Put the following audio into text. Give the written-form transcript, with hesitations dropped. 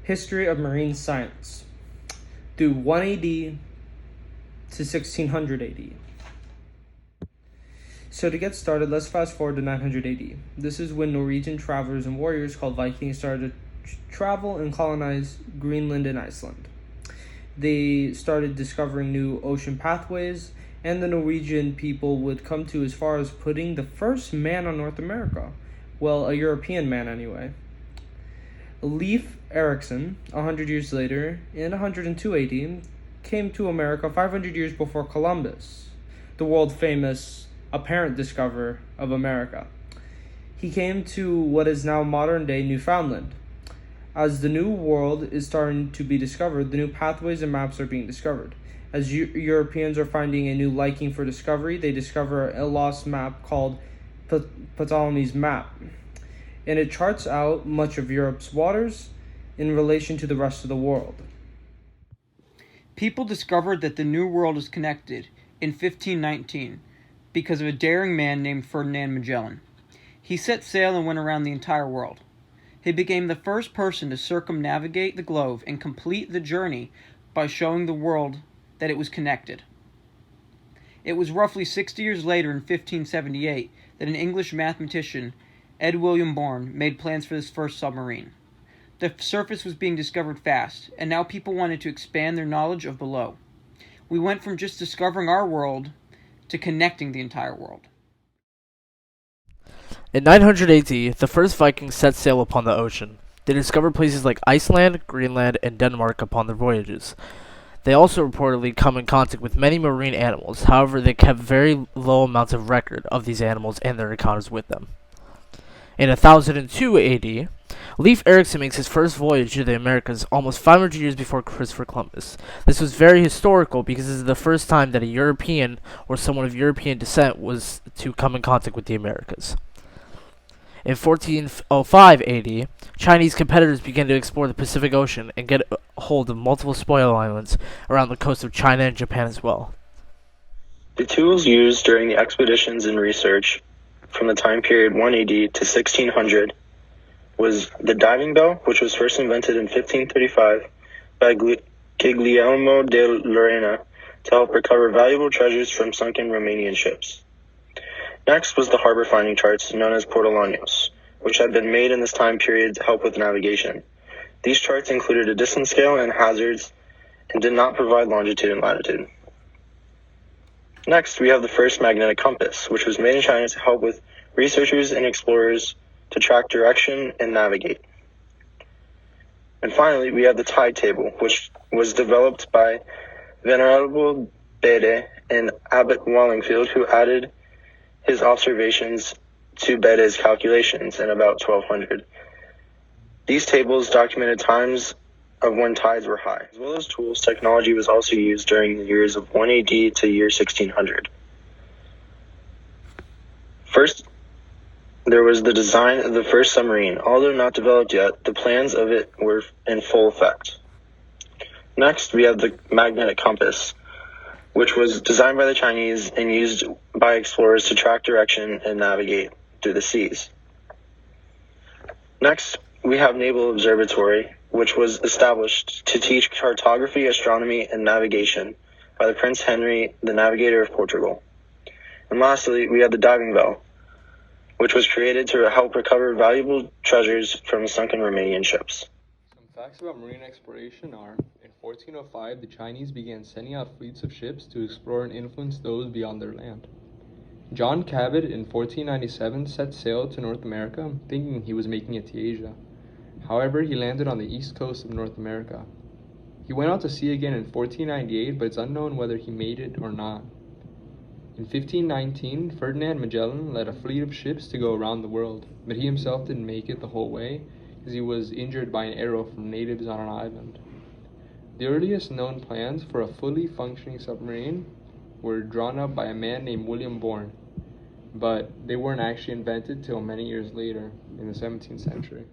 History of Marine Science through 1 AD to 1600 AD. So to get started, let's fast forward to 900 AD. This is when Norwegian travelers and warriors called Vikings started to travel and colonize Greenland and Iceland. They started discovering new ocean pathways, and the Norwegian people would come to as far as putting the first man on North America. Well, a European man anyway. Leif Erikson, 100 years later, in 102 AD, came to America 500 years before Columbus, the world-famous apparent discoverer of America. He came to what is now modern-day Newfoundland. As the new world is starting to be discovered, the new pathways and maps are being discovered. As Europeans are finding a new liking for discovery, they discover a lost map called Ptolemy's map, and it charts out much of Europe's waters in relation to the rest of the world. People discovered that the New World is connected in 1519 because of a daring man named Ferdinand Magellan. He set sail and went around the entire world. He became the first person to circumnavigate the globe and complete the journey by showing the world that it was connected. It was roughly 60 years later, in 1578, that an English mathematician, Ed William Bourne, made plans for this first submarine. The surface was being discovered fast, and now people wanted to expand their knowledge of below. We went from just discovering our world to connecting the entire world. In 900 AD, the first Vikings set sail upon the ocean. They discovered places like Iceland, Greenland, and Denmark upon their voyages. They also reportedly come in contact with many marine animals. However, they kept very low amounts of record of these animals and their encounters with them. In 1002 AD, Leif Erikson makes his first voyage to the Americas almost 500 years before Christopher Columbus. This was very historical because this is the first time that a European or someone of European descent was to come in contact with the Americas. In 1405 AD, Chinese competitors began to explore the Pacific Ocean and get a hold of multiple spoil islands around the coast of China and Japan as well. The tools used during the expeditions and research from the time period 1 AD to 1600 was the diving bell, which was first invented in 1535 by Guglielmo de Lorena to help recover valuable treasures from sunken Romanian ships. Next was the harbor finding charts, known as portolanios, which had been made in this time period to help with navigation. These charts included a distance scale and hazards and did not provide longitude and latitude. Next, we have the first magnetic compass, which was made in China to help with researchers and explorers to track direction and navigate. And finally, we have the tide table, which was developed by Venerable Bede and Abbot Wallingfield, who added his observations to Bede's calculations in about 1200. These tables documented times of when tides were high. As well as tools, technology was also used during the years of 1 AD to year 1600. First, there was the design of the first submarine. Although not developed yet, the plans of it were in full effect. Next, we have the magnetic compass, which was designed by the Chinese and used by explorers to track direction and navigate through the seas. Next, we have Naval Observatory, which was established to teach cartography, astronomy, and navigation by the Prince Henry, the navigator of Portugal. And lastly, we have the diving bell, which was created to help recover valuable treasures from sunken Romanian ships. Some facts about marine exploration are: in 1405, the Chinese began sending out fleets of ships to explore and influence those beyond their land. John Cabot in 1497 set sail to North America, thinking he was making it to Asia. However, he landed on the east coast of North America. He went out to sea again in 1498, but it's unknown whether he made it or not. In 1519, Ferdinand Magellan led a fleet of ships to go around the world, but he himself didn't make it the whole way because he was injured by an arrow from natives on an island. The earliest known plans for a fully functioning submarine were drawn up by a man named William Bourne, but they weren't actually invented till many years later, in the 17th century.